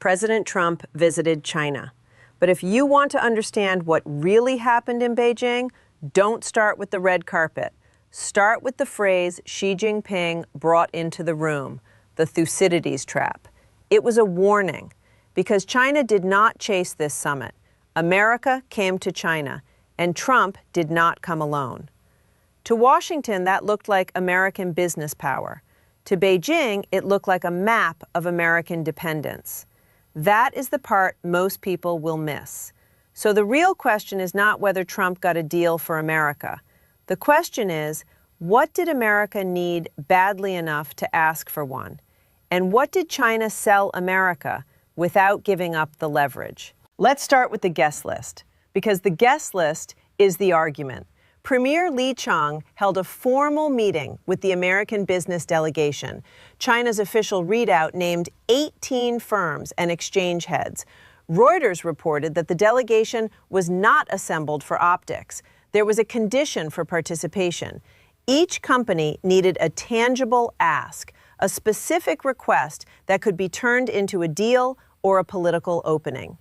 President Trump visited China. But if you want to understand what really happened in Beijing, don't start with the red carpet. Start with the phrase Xi Jinping brought into the room, the Thucydides Trap. It was a warning, because China did not chase this summit. America came to China, and Trump did not come alone. To Washington, that looked like American business power. To Beijing, it looked like a map of American dependence. That is the part most people will miss. So the real question is not whether Trump got a deal for America. The question is, what did America need badly enough to ask for one? And what did China sell America without giving up the leverage? Let's start with the guest list, because the guest list is the argument. Premier Li Qiang held a formal meeting with the American business delegation. China's official readout named 18 firms and exchange heads. Reuters reported that the delegation was not assembled for optics. There was a condition for participation. Each company needed a tangible ask, a specific request that could be turned into a deal or a political opening.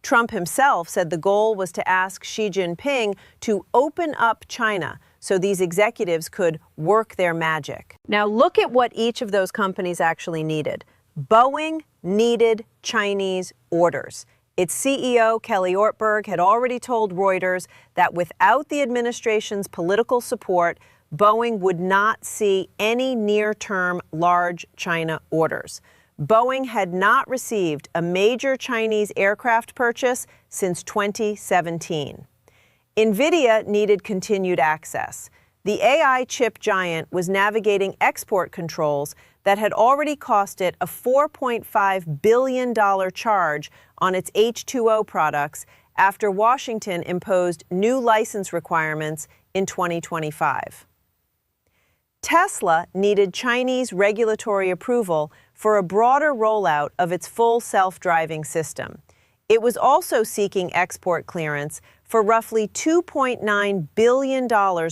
Trump himself said the goal was to ask Xi Jinping to open up China so these executives could work their magic. Now look at what each of those companies actually needed. Boeing needed Chinese orders. Its CEO, Kelly Ortberg, had already told Reuters that without the administration's political support, Boeing would not see any near-term large China orders. Boeing had not received a major Chinese aircraft purchase since 2017. Nvidia needed continued access. The AI chip giant was navigating export controls that had already cost it a $4.5 billion charge on its H2O products after Washington imposed new license requirements in 2025. Tesla needed Chinese regulatory approval for a broader rollout of its full self-driving system. It was also seeking export clearance for roughly $2.9 billion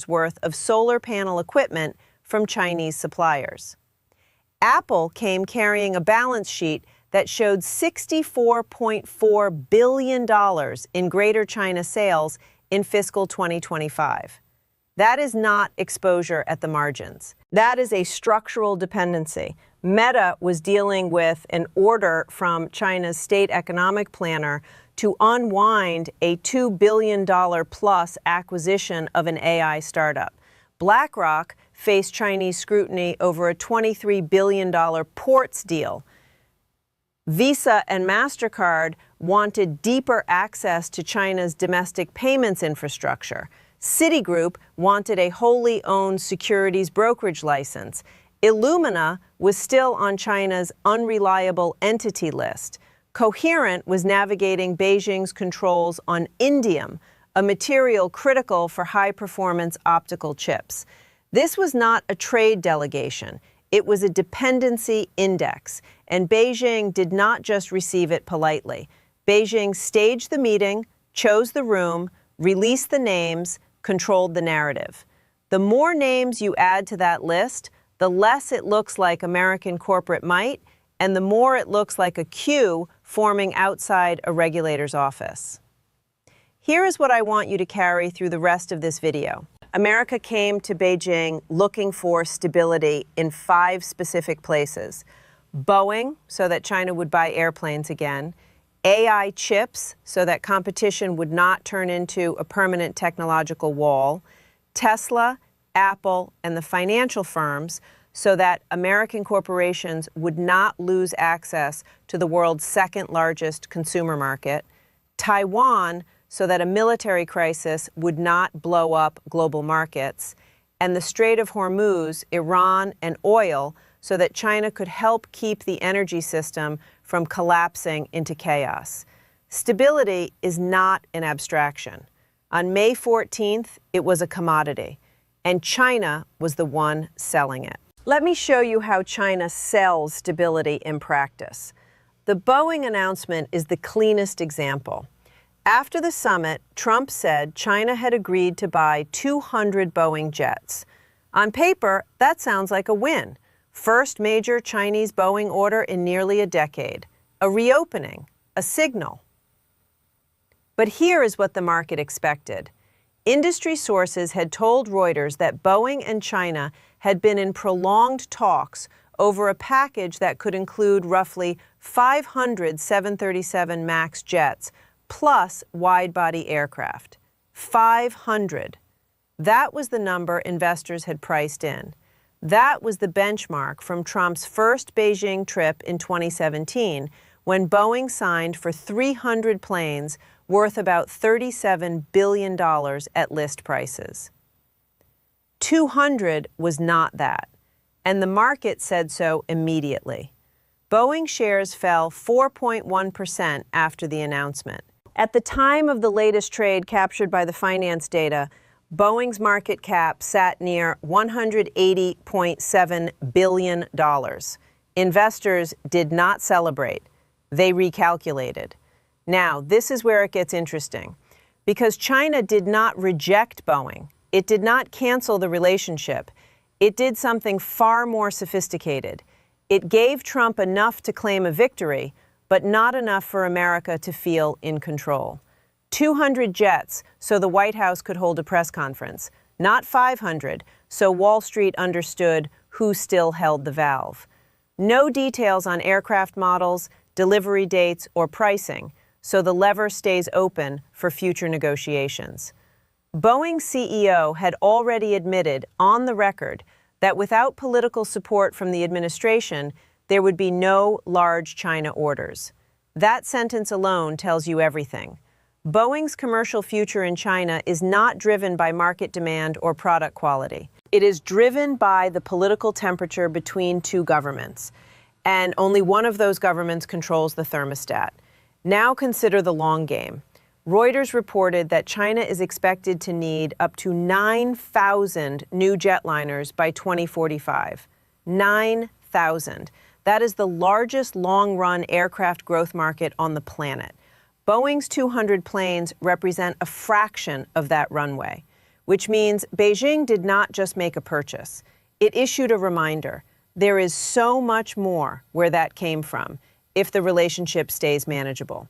worth of solar panel equipment from Chinese suppliers. Apple came carrying a balance sheet that showed $64.4 billion in Greater China sales in fiscal 2025. That is not exposure at the margins. That is a structural dependency. Meta was dealing with an order from China's state economic planner to unwind a $2 billion plus acquisition of an AI startup. BlackRock faced Chinese scrutiny over a $23 billion ports deal. Visa and MasterCard wanted deeper access to China's domestic payments infrastructure. Citigroup wanted a wholly owned securities brokerage license. Illumina was still on China's unreliable entity list. Coherent was navigating Beijing's controls on indium, a material critical for high-performance optical chips. This was not a trade delegation. It was a dependency index, and Beijing did not just receive it politely. Beijing staged the meeting, chose the room, released the names, controlled the narrative. The more names you add to that list, the less it looks like American corporate might, and the more it looks like a queue forming outside a regulator's office. Here is what I want you to carry through the rest of this video. America came to Beijing looking for stability in 5 specific places. Boeing, so that China would buy airplanes again. AI chips, so that competition would not turn into a permanent technological wall. Tesla, Apple, and the financial firms, so that American corporations would not lose access to the world's second largest consumer market. Taiwan, so that a military crisis would not blow up global markets. And the Strait of Hormuz, Iran, and oil, so that China could help keep the energy system from collapsing into chaos. Stability is not an abstraction. On May 14th, it was a commodity, and China was the one selling it. Let me show you how China sells stability in practice. The Boeing announcement is the cleanest example. After the summit, Trump said China had agreed to buy 200 Boeing jets. On paper, that sounds like a win. First major Chinese Boeing order in nearly a decade. a reopening, a signal. But here is what the market expected. Industry sources had told Reuters that Boeing and China had been in prolonged talks over a package that could include roughly 500 737 MAX jets plus wide-body aircraft. 500. That was the number investors had priced in. That was the benchmark from Trump's first Beijing trip in 2017, when Boeing signed for 300 planes worth about $37 billion at list prices. 200 was not that, and the market said so immediately. Boeing shares fell 4.1% after the announcement. At the time of the latest trade captured by the finance data, Boeing's market cap sat near $180.7 billion. Investors did not celebrate. They recalculated. Now, this is where it gets interesting, because China did not reject Boeing. It did not cancel the relationship. It did something far more sophisticated. It gave Trump enough to claim a victory, but not enough for America to feel in control. 200 jets so the White House could hold a press conference, not 500, so Wall Street understood who still held the valve. No details on aircraft models, delivery dates, or pricing, so the lever stays open for future negotiations. Boeing's CEO had already admitted on the record that without political support from the administration, there would be no large China orders. That sentence alone tells you everything. Boeing's commercial future in China is not driven by market demand or product quality. It is driven by the political temperature between two governments, and only one of those governments controls the thermostat. Now consider the long game. Reuters reported that China is expected to need up to 9,000 new jetliners by 2045. 9,000. That is the largest long-run aircraft growth market on the planet. Boeing's 200 planes represent a fraction of that runway, which means Beijing did not just make a purchase. It issued a reminder. There is so much more where that came from if the relationship stays manageable.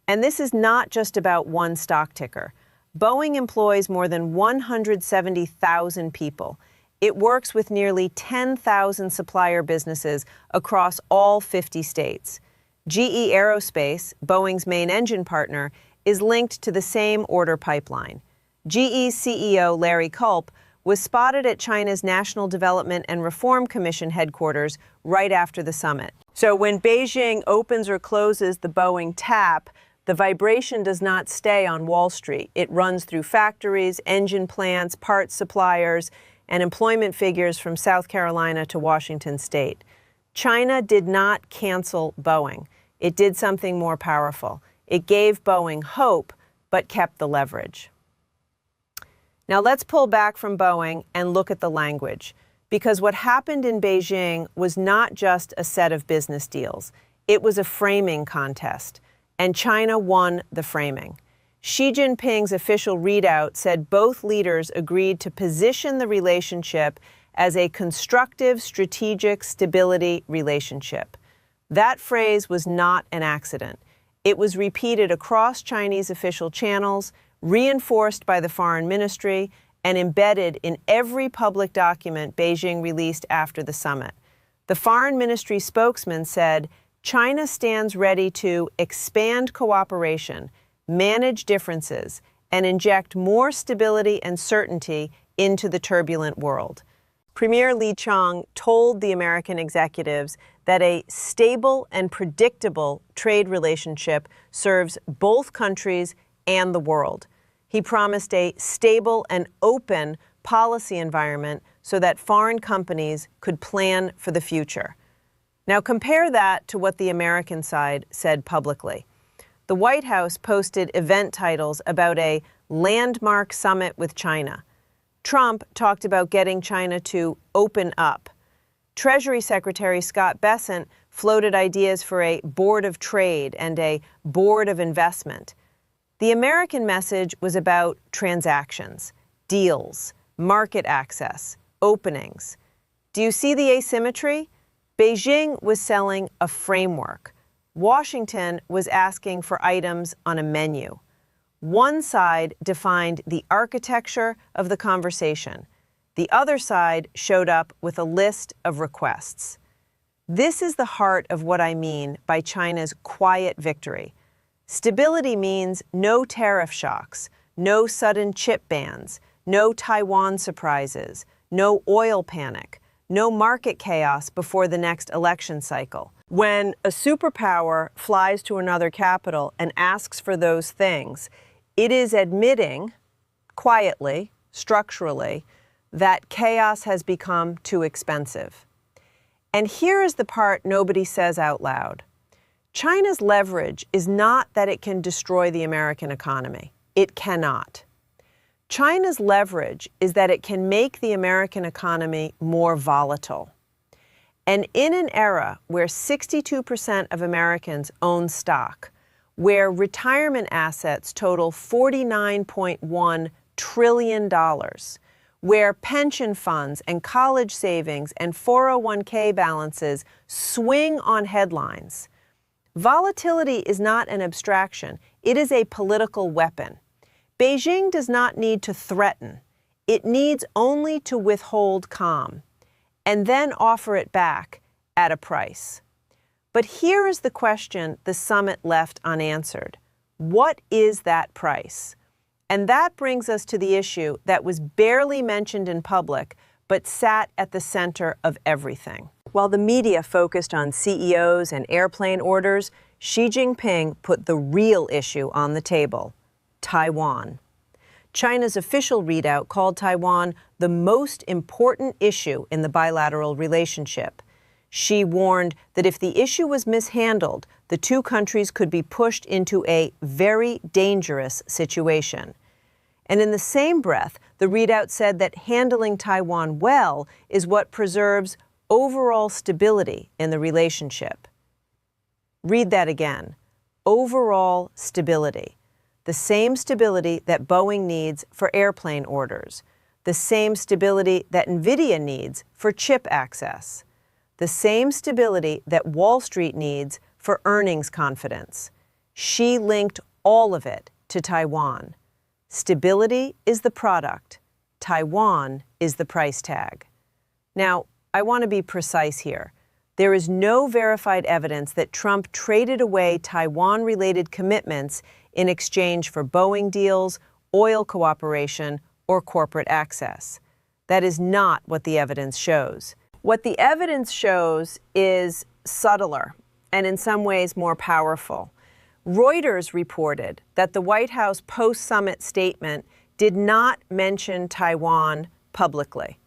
And this is not just about one stock ticker. Boeing employs more than 170,000 people. It works with nearly 10,000 supplier businesses across all 50 states. GE Aerospace, Boeing's main engine partner, is linked to the same order pipeline. GE's CEO Larry Culp was spotted at China's National Development and Reform Commission headquarters right after the summit. So when Beijing opens or closes the Boeing tap, the vibration does not stay on Wall Street. It runs through factories, engine plants, parts suppliers, and employment figures from South Carolina to Washington State. China did not cancel Boeing. It did something more powerful. It gave Boeing hope, but kept the leverage. Now let's pull back from Boeing and look at the language, because what happened in Beijing was not just a set of business deals. It was a framing contest, and China won the framing. Xi Jinping's official readout said both leaders agreed to position the relationship as a constructive strategic stability relationship. That phrase was not an accident. It was repeated across Chinese official channels, reinforced by the foreign ministry, and embedded in every public document Beijing released after the summit. The foreign ministry spokesman said, China stands ready to expand cooperation, manage differences, and inject more stability and certainty into the turbulent world. Premier Li Qiang told the American executives that a stable and predictable trade relationship serves both countries and the world. He promised a stable and open policy environment so that foreign companies could plan for the future. Now compare that to what the American side said publicly. The White House posted event titles about a landmark summit with China. Trump talked about getting China to open up. Treasury Secretary Scott Bessent floated ideas for a board of trade and a board of investment. The American message was about transactions, deals, market access, openings. Do you see the asymmetry? Beijing was selling a framework. Washington was asking for items on a menu. One side defined the architecture of the conversation. The other side showed up with a list of requests. This is the heart of what I mean by China's quiet victory. Stability means no tariff shocks, no sudden chip bans, no Taiwan surprises, no oil panic, no market chaos before the next election cycle. When a superpower flies to another capital and asks for those things, it is admitting, quietly, structurally, that chaos has become too expensive. And here is the part nobody says out loud. China's leverage is not that it can destroy the American economy. It cannot. China's leverage is that it can make the American economy more volatile. And in an era where 62% of Americans own stock, where retirement assets total $49.1 trillion, where pension funds and college savings and 401k balances swing on headlines, volatility is not an abstraction. It is a political weapon. Beijing does not need to threaten. It needs only to withhold calm and then offer it back at a price. But here is the question the summit left unanswered. What is that price? And that brings us to the issue that was barely mentioned in public, but sat at the center of everything. While the media focused on CEOs and airplane orders, Xi Jinping put the real issue on the table: Taiwan. China's official readout called Taiwan the most important issue in the bilateral relationship. Xi warned that if the issue was mishandled, the two countries could be pushed into a very dangerous situation. And in the same breath, the readout said that handling Taiwan well is what preserves overall stability in the relationship. Read that again. Overall stability. The same stability that Boeing needs for airplane orders. The same stability that Nvidia needs for chip access. The same stability that Wall Street needs for earnings confidence. Xi linked all of it to Taiwan. Stability is the product. Taiwan is the price tag. Now, I want to be precise here. There is no verified evidence that Trump traded away Taiwan-related commitments in exchange for Boeing deals, oil cooperation, or corporate access. That is not what the evidence shows. What the evidence shows is subtler and in some ways more powerful. Reuters reported that the White House post-summit statement did not mention Taiwan publicly.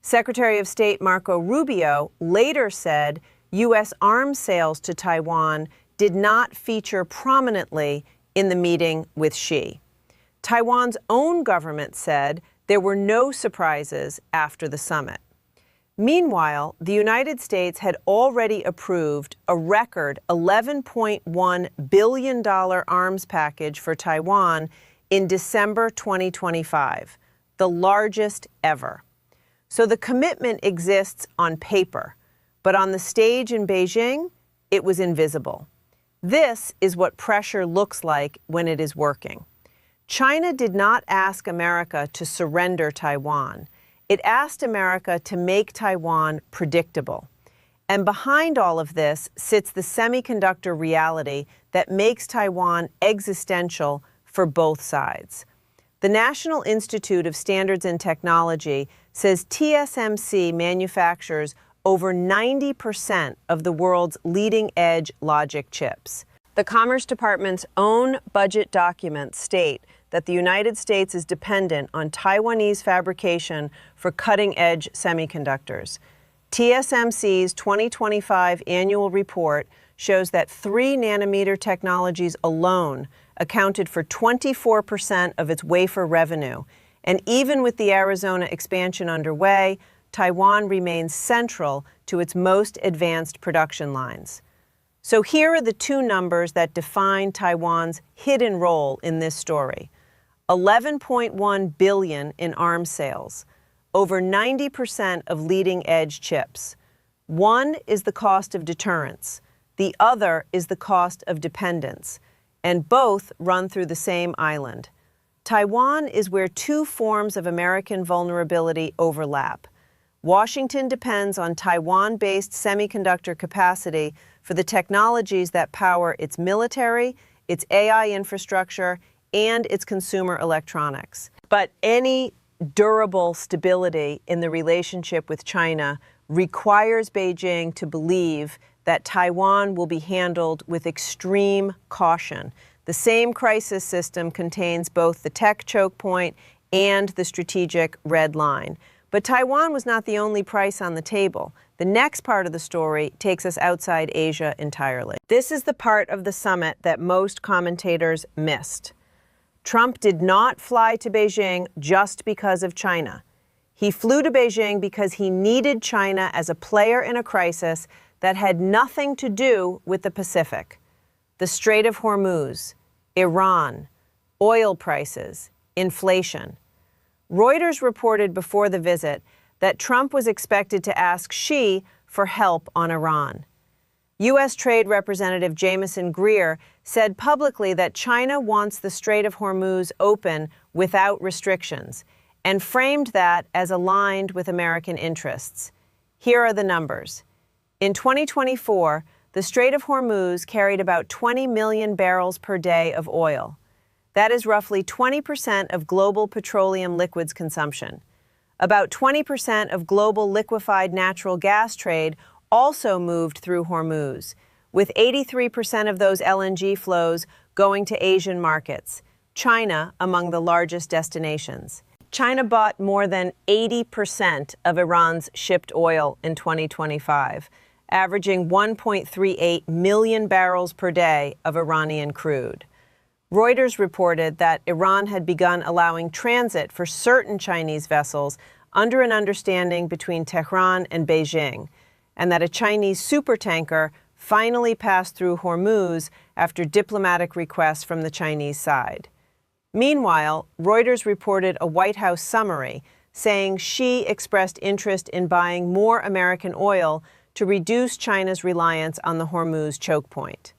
Secretary of State Marco Rubio later said U.S. arms sales to Taiwan did not feature prominently in the meeting with Xi. Taiwan's own government said there were no surprises after the summit. Meanwhile, the United States had already approved a record $11.1 billion arms package for Taiwan in December 2025, the largest ever. So the commitment exists on paper, but on the stage in Beijing, it was invisible. This is what pressure looks like when it is working. China did not ask America to surrender Taiwan. It asked America to make Taiwan predictable. And behind all of this sits the semiconductor reality that makes Taiwan existential for both sides. The National Institute of Standards and Technology says TSMC manufactures over 90% of the world's leading-edge logic chips. The Commerce Department's own budget documents state that the United States is dependent on Taiwanese fabrication for cutting-edge semiconductors. TSMC's 2025 annual report shows that 3-nanometer technologies alone accounted for 24% of its wafer revenue. And even with the Arizona expansion underway, Taiwan remains central to its most advanced production lines. So here are the two numbers that define Taiwan's hidden role in this story. $11.1 billion in arms sales, over 90% of leading-edge chips. One is the cost of deterrence. The other is the cost of dependence, and both run through the same island. Taiwan is where two forms of American vulnerability overlap. Washington depends on Taiwan-based semiconductor capacity for the technologies that power its military, its AI infrastructure, and its consumer electronics. But any durable stability in the relationship with China requires Beijing to believe that Taiwan will be handled with extreme caution. The same crisis system contains both the tech choke point and the strategic red line. But Taiwan was not the only price on the table. The next part of the story takes us outside Asia entirely. This is the part of the summit that most commentators missed. Trump did not fly to Beijing just because of China. He flew to Beijing because he needed China as a player in a crisis that had nothing to do with the Pacific. The Strait of Hormuz, Iran, oil prices, inflation. Reuters reported before the visit that Trump was expected to ask Xi for help on Iran. U.S. Trade Representative Jamieson Greer said publicly that China wants the Strait of Hormuz open without restrictions and framed that as aligned with American interests. Here are the numbers. In 2024, the Strait of Hormuz carried about 20 million barrels per day of oil. That is roughly 20% of global petroleum liquids consumption. About 20% of global liquefied natural gas trade also moved through Hormuz, with 83% of those LNG flows going to Asian markets, China among the largest destinations. China bought more than 80% of Iran's shipped oil in 2025, averaging 1.38 million barrels per day of Iranian crude. Reuters reported that Iran had begun allowing transit for certain Chinese vessels under an understanding between Tehran and Beijing, and that a Chinese supertanker finally passed through Hormuz after diplomatic requests from the Chinese side. Meanwhile, Reuters reported a White House summary saying Xi expressed interest in buying more American oil to reduce China's reliance on the Hormuz choke point.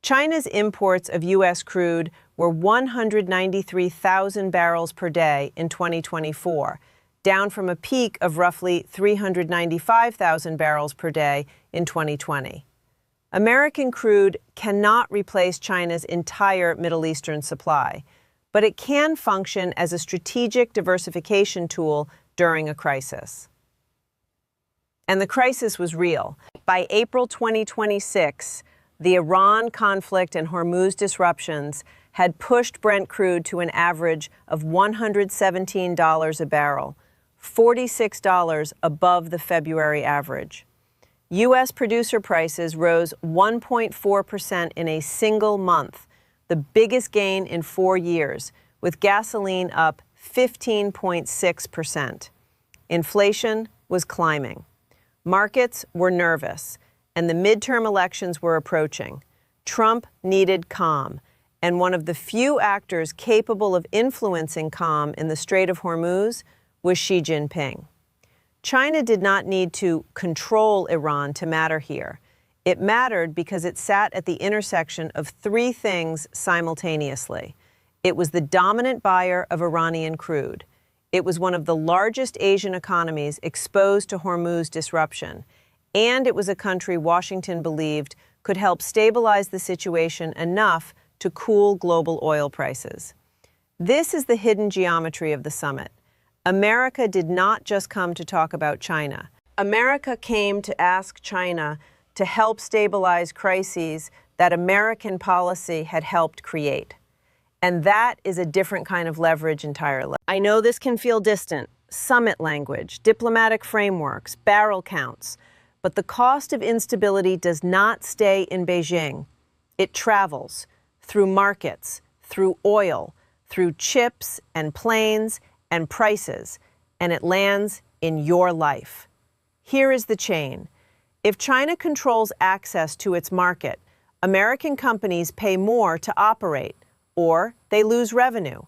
China's imports of U.S. crude were 193,000 barrels per day in 2024, down from a peak of roughly 395,000 barrels per day in 2020. American crude cannot replace China's entire Middle Eastern supply, but it can function as a strategic diversification tool during a crisis. And the crisis was real. By April 2026, the Iran conflict and Hormuz disruptions had pushed Brent crude to an average of $117 a barrel, $46 above the February average. U.S. producer prices rose 1.4% in a single month, the biggest gain in 4 years, with gasoline up 15.6%. Inflation was climbing. Markets were nervous, and the midterm elections were approaching. Trump needed calm, and one of the few actors capable of influencing calm in the Strait of Hormuz was Xi Jinping. China did not need to control Iran to matter here. It mattered because it sat at the intersection of three things simultaneously. It was the dominant buyer of Iranian crude. It was one of the largest Asian economies exposed to Hormuz disruption. And it was a country Washington believed could help stabilize the situation enough to cool global oil prices. This is the hidden geometry of the summit. America did not just come to talk about China. America came to ask China to help stabilize crises that American policy had helped create. And that is a different kind of leverage entirely. I know this can feel distant. Summit language, diplomatic frameworks, barrel counts. But the cost of instability does not stay in Beijing. It travels through markets, through oil, through chips and planes and prices, and it lands in your life. Here is the chain. If China controls access to its market, American companies pay more to operate, or they lose revenue.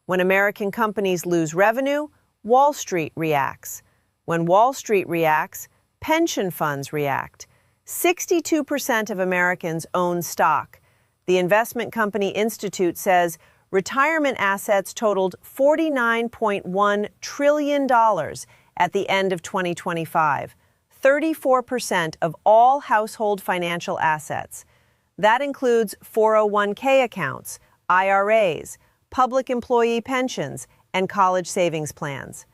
When American companies lose revenue, Wall Street reacts. When Wall Street reacts, pension funds react. 62% of Americans own stock. The investment company Institute says retirement assets totaled $49.1 trillion at the end of 2025, 34% of all household financial assets. That includes 401k accounts, IRAs, public employee pensions, and college savings plans.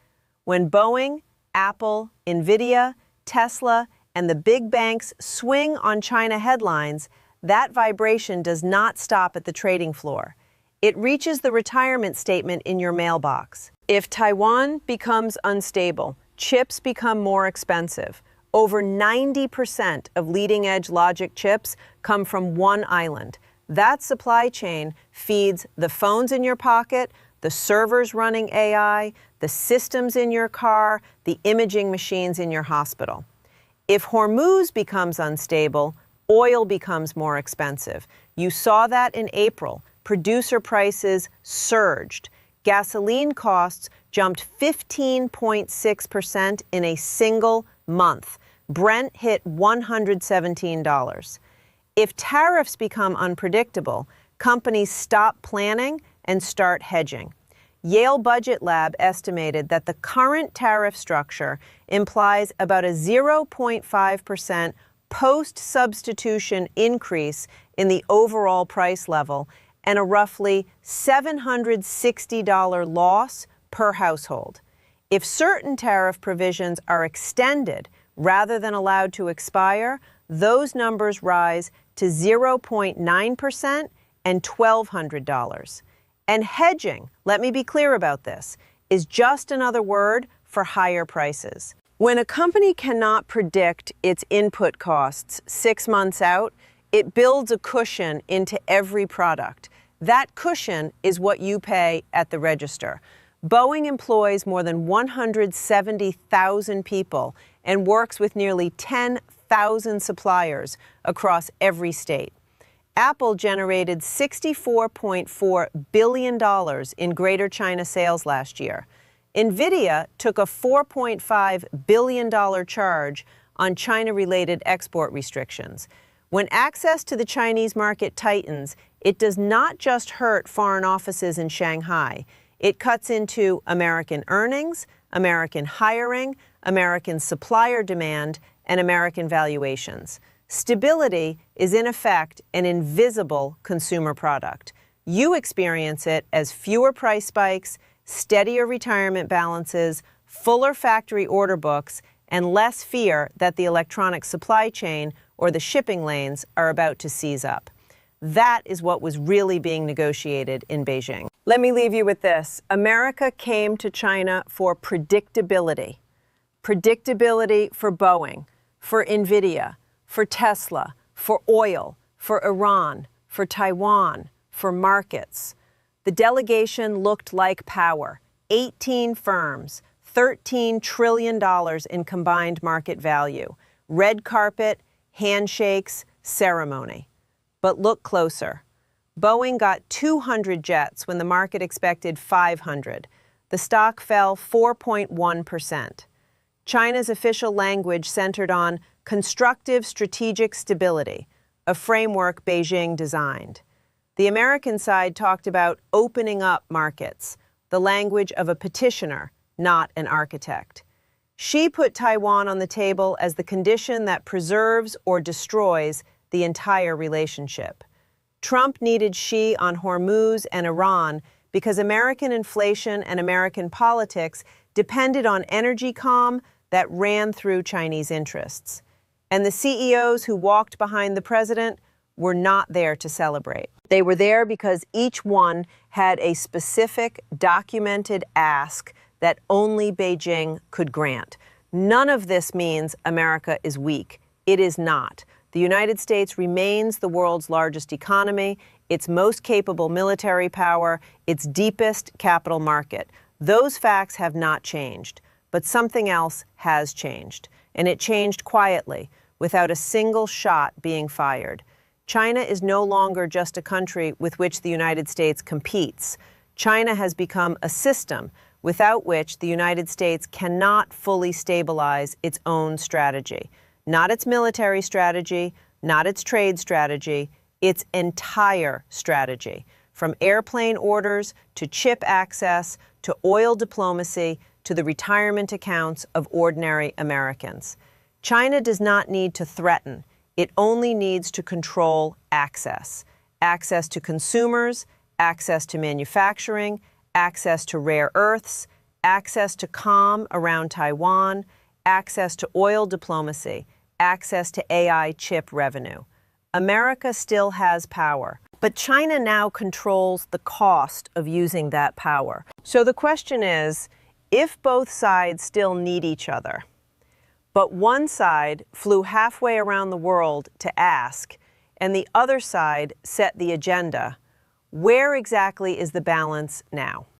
When Boeing, Apple, Nvidia, Tesla, and the big banks swing on China headlines, that vibration does not stop at the trading floor. It reaches the retirement statement in your mailbox. If Taiwan becomes unstable, chips become more expensive. Over 90% of leading-edge logic chips come from one island. That supply chain feeds the phones in your pocket, the servers running AI, the systems in your car, the imaging machines in your hospital. If Hormuz becomes unstable, oil becomes more expensive. You saw that in April. Producer prices surged. Gasoline costs jumped 15.6% in a single month. Brent hit $117. If tariffs become unpredictable, companies stop planning and start hedging. Yale Budget Lab estimated that the current tariff structure implies about a 0.5% post-substitution increase in the overall price level and a roughly $760 loss per household. If certain tariff provisions are extended rather than allowed to expire, those numbers rise to 0.9% and $1,200. And hedging, let me be clear about this, is just another word for higher prices. When a company cannot predict its input costs 6 months out, it builds a cushion into every product. That cushion is what you pay at the register. Boeing employs more than 170,000 people and works with nearly 10,000 suppliers across every state. Apple generated $64.4 billion in Greater China sales last year. Nvidia took a $4.5 billion charge on China-related export restrictions. When access to the Chinese market tightens, it does not just hurt foreign offices in Shanghai. It cuts into American earnings, American hiring, American supplier demand, and American valuations. Stability is, in effect, an invisible consumer product. You experience it as fewer price spikes, steadier retirement balances, fuller factory order books, and less fear that the electronic supply chain or the shipping lanes are about to seize up. That is what was really being negotiated in Beijing. Let me leave you with this. America came to China for predictability. Predictability for Boeing, for Nvidia, for Tesla, for oil, for Iran, for Taiwan, for markets. The delegation looked like power. 18 firms, $13 trillion in combined market value. Red carpet, handshakes, ceremony. But look closer. Boeing got 200 jets when the market expected 500. The stock fell 4.1%. China's official language centered on constructive strategic stability, a framework Beijing designed. The American side talked about opening up markets, the language of a petitioner, not an architect. Xi put Taiwan on the table as the condition that preserves or destroys the entire relationship. Trump needed Xi on Hormuz and Iran because American inflation and American politics depended on energy calm that ran through Chinese interests. And the CEOs who walked behind the president were not there to celebrate. They were there because each one had a specific, documented ask that only Beijing could grant. None of this means America is weak. It is not. The United States remains the world's largest economy, its most capable military power, its deepest capital market. Those facts have not changed. But something else has changed, and it changed quietly, without a single shot being fired. China is no longer just a country with which the United States competes. China has become a system without which the United States cannot fully stabilize its own strategy. Not its military strategy, not its trade strategy, its entire strategy. From airplane orders to chip access to oil diplomacy to the retirement accounts of ordinary Americans. China does not need to threaten. It only needs to control access. Access to consumers, access to manufacturing, access to rare earths, access to calm around Taiwan, access to oil diplomacy, access to AI chip revenue. America still has power, but China now controls the cost of using that power. So the question is, if both sides still need each other, but one side flew halfway around the world to ask, and the other side set the agenda, where exactly is the balance now?